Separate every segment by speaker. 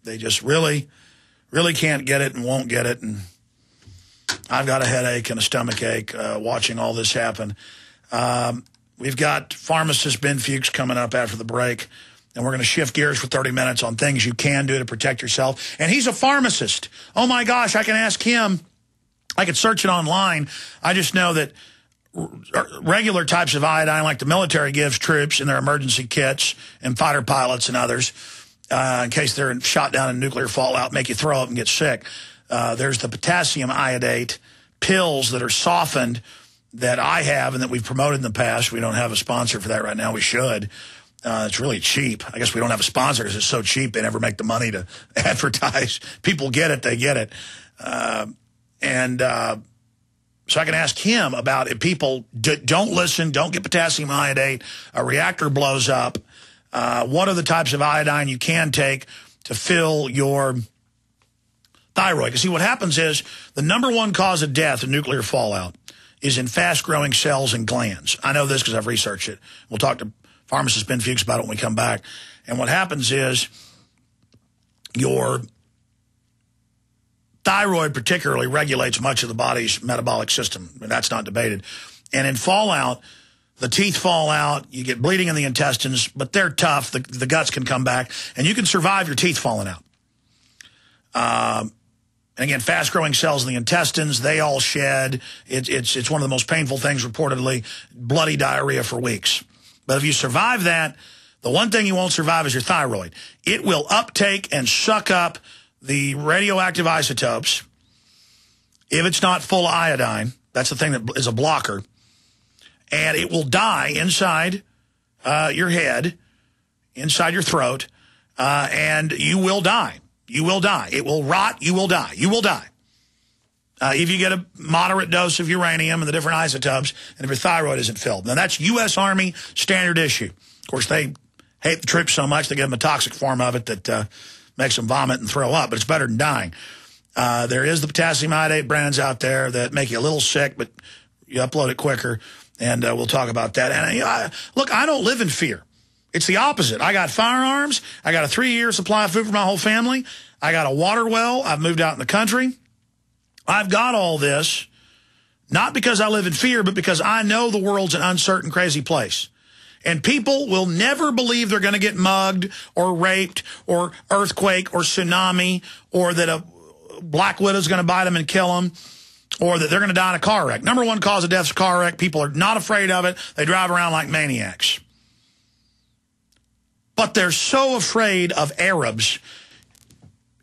Speaker 1: They just really can't get it and won't get it. And I've got a headache and a stomach ache watching all this happen. We've got pharmacist Ben Fuchs coming up after the break, and we're going to shift gears for 30 minutes on things you can do to protect yourself. And he's a pharmacist. Oh, my gosh, I can ask him. I could search it online. I just know that regular types of iodine, like the military gives troops in their emergency kits and fighter pilots and others, in case they're shot down in nuclear fallout, make you throw up and get sick. There's the potassium iodate pills that are softened that I have and that we've promoted in the past. We don't have a sponsor for that right now. We should. It's really cheap. I guess we don't have a sponsor because it's so cheap they never make the money to advertise. People get it, they get it. So I can ask him about if people don't listen, don't get potassium iodate, a reactor blows up, what are the types of iodine you can take to fill your thyroid? Because see, what happens is the #1 cause of death in nuclear fallout is in fast-growing cells and glands. I know this because I've researched it. We'll talk to pharmacist Ben Fuchs about it when we come back. And what happens is your thyroid particularly regulates much of the body's metabolic system, and that's not debated. And in fallout, the teeth fall out, you get bleeding in the intestines, but they're tough. The guts can come back, and you can survive your teeth falling out. And again, fast-growing cells in the intestines, they all shed. It's one of the most painful things reportedly, bloody diarrhea for weeks. But if you survive that, the one thing you won't survive is your thyroid. It will uptake and suck up the radioactive isotopes if it's not full of iodine. That's the thing that is a blocker. And it will die inside your head, inside your throat, and you will die. You will die. It will rot. You will die. You will die. If you get a moderate dose of uranium and the different isotopes, and if your thyroid isn't filled. Now, that's U.S. Army standard issue. Of course, they hate the troops so much, they give them a toxic form of it that makes them vomit and throw up, but it's better than dying. There is the potassium iodate brands out there that make you a little sick, but you upload it quicker, and we'll talk about that. And look, I don't live in fear. It's the opposite. I got firearms. I got a 3-year supply of food for my whole family. I got a water well. I've moved out in the country. I've got all this, not because I live in fear, but because I know the world's an uncertain, crazy place. And people will never believe they're going to get mugged or raped or earthquake or tsunami or that a black widow's going to bite them and kill them or that they're going to die in a car wreck. #1 cause of death is a car wreck. People are not afraid of it. They drive around like maniacs. But they're so afraid of Arabs.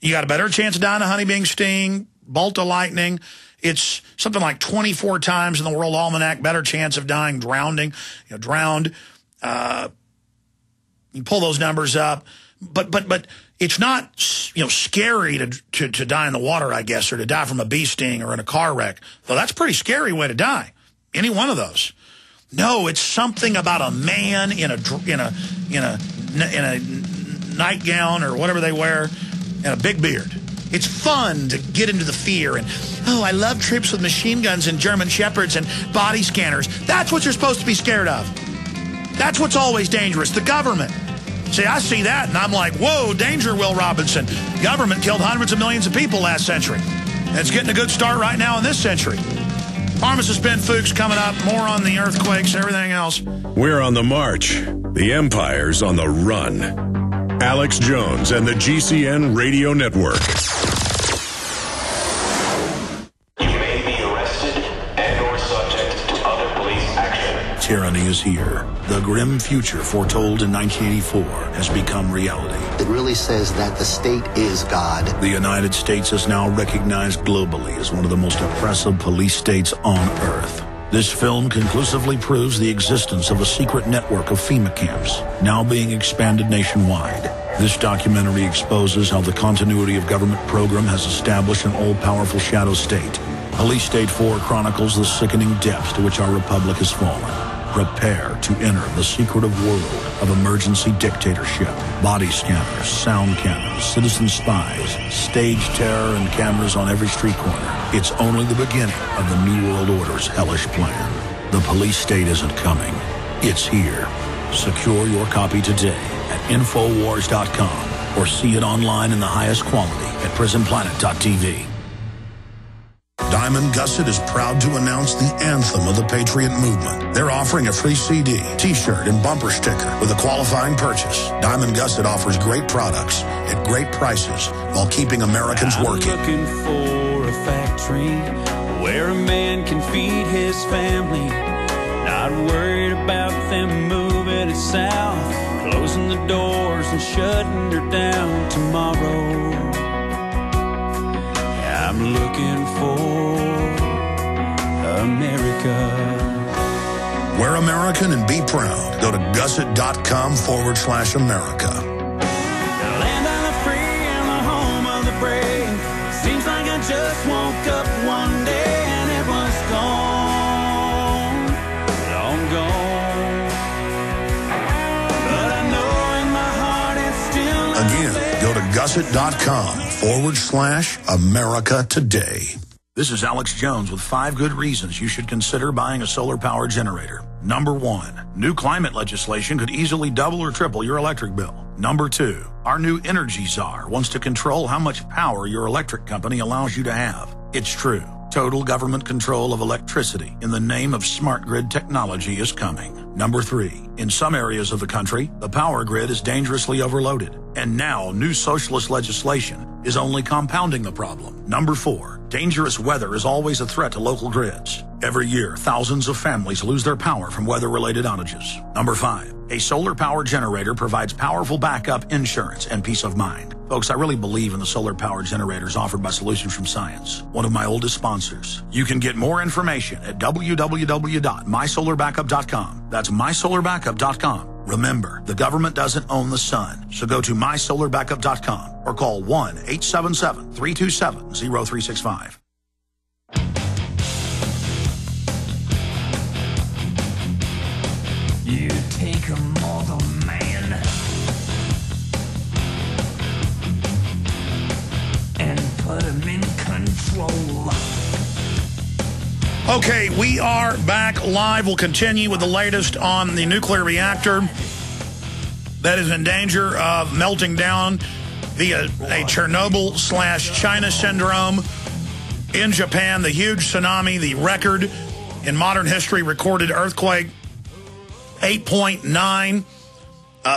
Speaker 1: You got a better chance of dying of honeybee sting, bolt of lightning. It's something like 24 times in the World Almanac better chance of dying drowned. You pull those numbers up, but it's not scary to die in the water, I guess, or to die from a bee sting or in a car wreck. Though that's a pretty scary way to die. Any one of those. No, it's something about a man in a nightgown or whatever they wear and a big beard. It's fun to get into the fear and, oh, I love troops with machine guns and German shepherds and body scanners. That's what you're supposed to be scared of. That's what's always dangerous, the government. See, I see that and I'm like, whoa, danger, Will Robinson. The government killed hundreds of millions of people last century. And it's getting a good start right now in this century. Pharmacist Ben Fuchs coming up, more on the earthquakes and everything else.
Speaker 2: We're on the march. The empire's on the run. Alex Jones and the GCN Radio Network.
Speaker 3: You may be arrested and or subject to other police action.
Speaker 4: Tyranny is here. The grim future foretold in 1984 has become reality.
Speaker 5: It really says that the state is God.
Speaker 4: The United States is now recognized globally as one of the most oppressive police states on earth. This film conclusively proves the existence of a secret network of FEMA camps, now being expanded nationwide. This documentary exposes how the continuity of government program has established an all-powerful shadow state. Police State 4 chronicles the sickening depths to which our republic has fallen. Prepare to enter the secretive world of emergency dictatorship, body scanners, sound cannons, citizen spies, stage terror, and cameras on every street corner. It's only the beginning of the New World Order's hellish plan. The police state isn't coming. It's here. Secure your copy today at Infowars.com or see it online in the highest quality at prisonplanet.tv. Diamond Gusset is proud to announce the anthem of the Patriot movement. They're offering a free CD, T-shirt, and bumper sticker with a qualifying purchase. Diamond Gusset offers great products at great prices while keeping Americans working.
Speaker 6: I'm looking for a factory where a man can feed his family. Not worried about them moving it south, closing the doors and shutting her down tomorrow. I'm looking for America.
Speaker 4: We're American and be proud. Go to gusset.com/America.
Speaker 6: The land of the free and the home of the brave. Seems like I just woke up one day and it was gone, long gone. But I know in my heart it's still
Speaker 4: Again, go to gusset.com/America today. This is Alex Jones with 5 good reasons you should consider buying a solar power generator. Number 1, new climate legislation could easily double or triple your electric bill. Number 2, our new energy czar wants to control how much power your electric company allows you to have. It's true. Total government control of electricity in the name of smart grid technology is coming. Number 3, in some areas of the country, the power grid is dangerously overloaded. And now new socialist legislation is only compounding the problem. Number 4, dangerous weather is always a threat to local grids. Every year, thousands of families lose their power from weather-related outages. Number 5, a solar power generator provides powerful backup insurance and peace of mind. Folks, I really believe in the solar power generators offered by Solutions from Science, one of my oldest sponsors. You can get more information at www.mysolarbackup.com. That's mysolarbackup.com. Remember, the government doesn't own the sun, so go to mysolarbackup.com or call 1-877-327-0365.
Speaker 6: You take a mother man and put him in control.
Speaker 1: Okay, we are back live. We'll continue with the latest on the nuclear reactor that is in danger of melting down via a Chernobyl/China syndrome in Japan. The huge tsunami, the record in modern history recorded earthquake, 8.9.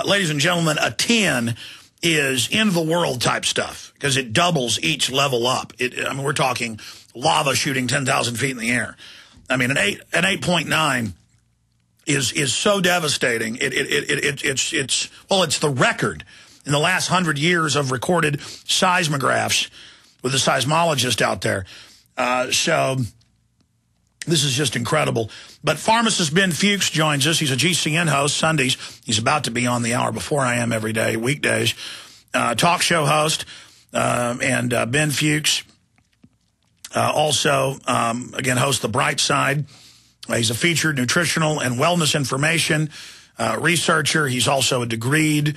Speaker 1: Ladies and gentlemen, a 10 is end of the world type stuff because it doubles each level up. I mean, we're talking lava shooting 10,000 feet in the air. I mean, an 8.9 is so devastating. It's the record in the last 100 years of recorded seismographs with a seismologist out there. So this is just incredible. But pharmacist Ben Fuchs joins us. He's a GCN host Sundays. He's about to be on the hour before I am every day, weekdays. Talk show host. And Ben Fuchs also, again, hosts The Bright Side. He's a featured nutritional and wellness information researcher. He's also a degreed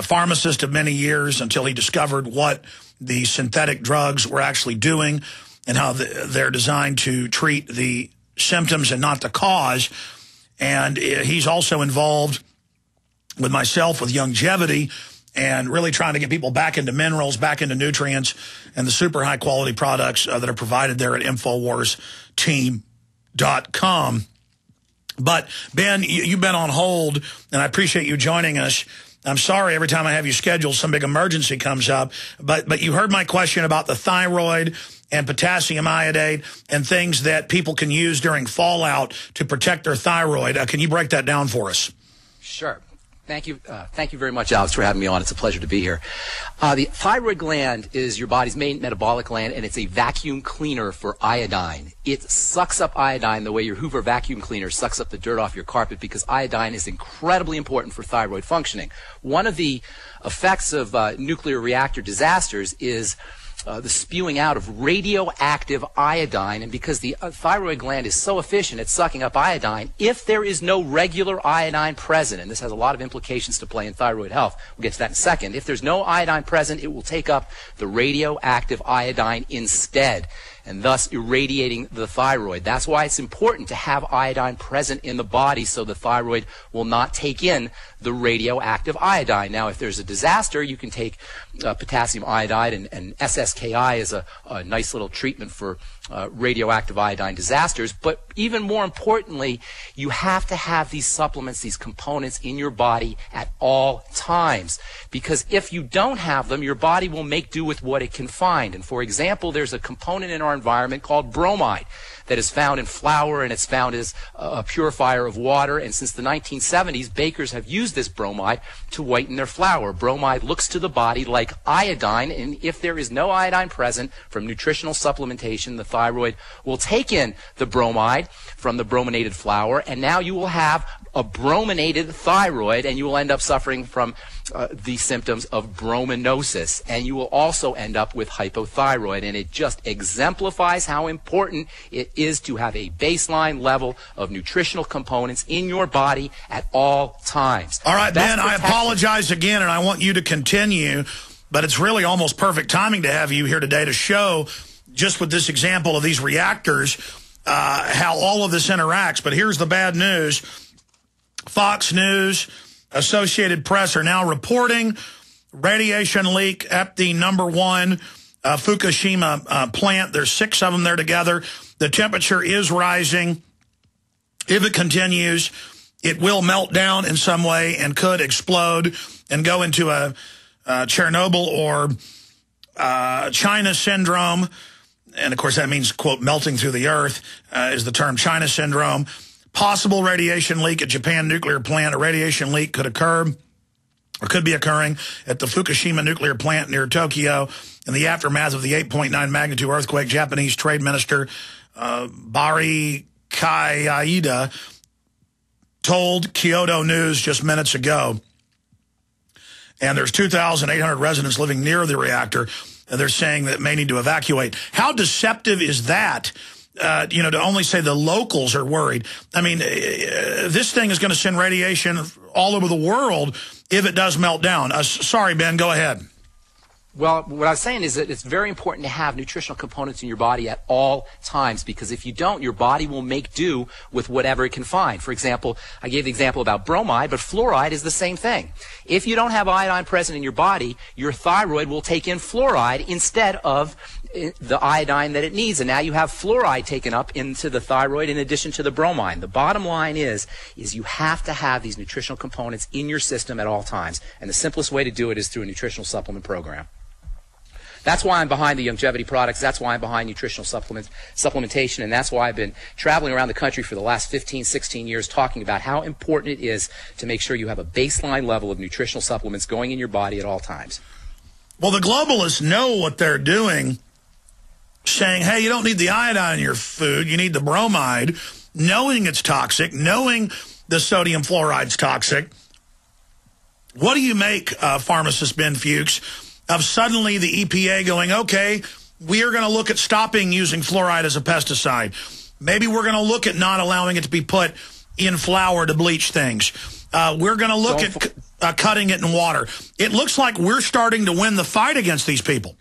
Speaker 1: pharmacist of many years until he discovered what the synthetic drugs were actually doing and how they're designed to treat the symptoms and not the cause. And he's also involved with myself with longevity and really trying to get people back into minerals, back into nutrients, and the super high-quality products that are provided there at InfoWarsTeam.com. But, Ben, you've been on hold, and I appreciate you joining us. I'm sorry every time I have you scheduled, some big emergency comes up. But you heard my question about the thyroid and potassium iodate and things that people can use during fallout to protect their thyroid. Can you break that down for us?
Speaker 7: Sure. Thank you very much, Alex, for having me on. It's a pleasure to be here. The thyroid gland is your body's main metabolic gland, and it's a vacuum cleaner for iodine. It sucks up iodine the way your Hoover vacuum cleaner sucks up the dirt off your carpet because iodine is incredibly important for thyroid functioning. One of the effects of nuclear reactor disasters is the spewing out of radioactive iodine, and because the thyroid gland is so efficient at sucking up iodine, if there is no regular iodine present, and this has a lot of implications to play in thyroid health, we'll get to that in a second, if there's no iodine present, it will take up the radioactive iodine instead. and thus irradiating the thyroid. That's why it's important to have iodine present in the body so the thyroid will not take in the radioactive iodine. Now, if there's a disaster, you can take potassium iodide, and SSKI is a nice little treatment for radioactive iodine disasters. But even more importantly, you have to have these supplements, these components in your body at all times. Because if you don't have them, your body will make do with what it can find. And for example, there's a component in our environment called bromide that is found in flour, and it's found as a purifier of water. And since the 1970s, bakers have used this bromide to whiten their flour. Bromide looks to the body like iodine, and if there is no iodine present from nutritional supplementation, the thyroid will take in the bromide from the brominated flour, and now you will have a brominated thyroid, and you will end up suffering from the symptoms of brominosis, and you will also end up with hypothyroid. And it just exemplifies how important it is to have a baseline level of nutritional components in your body at all times.
Speaker 1: All right, Ben, I apologize again, and I want you to continue, but it's really almost perfect timing to have you here today to show, just with this example of these reactors, how all of this interacts. But here's the bad news. Fox News, Associated Press are now reporting radiation leak at the #1 Fukushima plant. There's 6 of them there together. The temperature is rising. If it continues, it will melt down in some way and could explode and go into a Chernobyl or China syndrome. And, of course, that means, quote, melting through the earth is the term China syndrome. Possible radiation leak at Japan nuclear plant. A radiation leak could occur or could be occurring at the Fukushima nuclear plant near Tokyo in the aftermath of the 8.9 magnitude earthquake. Japanese Trade Minister Bari Kaida told Kyoto News just minutes ago. And there's 2,800 residents living near the reactor, and they're saying that it may need to evacuate. How deceptive is that? To only say the locals are worried. I mean, this thing is going to send radiation all over the world if it does melt down. Sorry, Ben, go ahead.
Speaker 7: Well, what I was saying is that it's very important to have nutritional components in your body at all times, because if you don't, your body will make do with whatever it can find. For example, I gave the example about bromide, but fluoride is the same thing. If you don't have iodine present in your body, your thyroid will take in fluoride instead of the iodine that it needs, and now you have fluoride taken up into the thyroid in addition to the bromine. The bottom line is you have to have these nutritional components in your system at all times, and the simplest way to do it is through a nutritional supplement program. That's why I'm behind the longevity products. That's why I'm behind nutritional supplementation, and that's why I've been traveling around the country for the last 15, 16 years talking about how important it is to make sure you have a baseline level of nutritional supplements going in your body at all times.
Speaker 1: Well, the globalists know what they're doing, saying, hey, you don't need the iodine in your food, you need the bromide, knowing it's toxic, knowing the sodium fluoride's toxic. What do you make, pharmacist Ben Fuchs, of suddenly the EPA going, okay, we are going to look at stopping using fluoride as a pesticide. Maybe we're going to look at not allowing it to be put in flour to bleach things. We're going to look at cutting it in water. It looks like we're starting to win the fight against these people.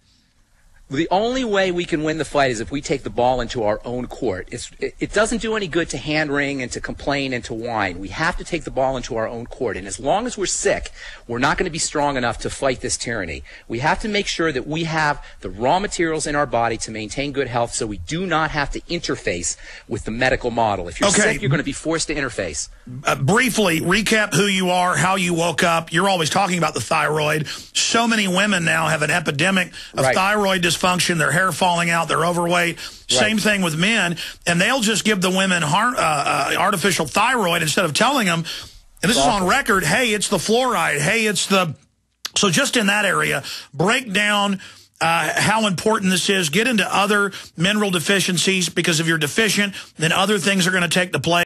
Speaker 7: The only way we can win the fight is if we take the ball into our own court. It doesn't do any good to hand-wring and to complain and to whine. We have to take the ball into our own court. And as long as we're sick, we're not going to be strong enough to fight this tyranny. We have to make sure that we have the raw materials in our body to maintain good health so we do not have to interface with the medical model. If you're sick, you're going to be forced to interface.
Speaker 1: Briefly, recap who you are, how you woke up. You're always talking about the thyroid. So many women now have an epidemic of thyroid dysfunction. Their hair falling out. They're overweight. Same thing with men. And they'll just give the women artificial thyroid instead of telling them, and this is on record, hey, it's the fluoride. Hey, it's the... So just in that area, break down how important this is. Get into other mineral deficiencies, because if you're deficient, then other things are going to take the place.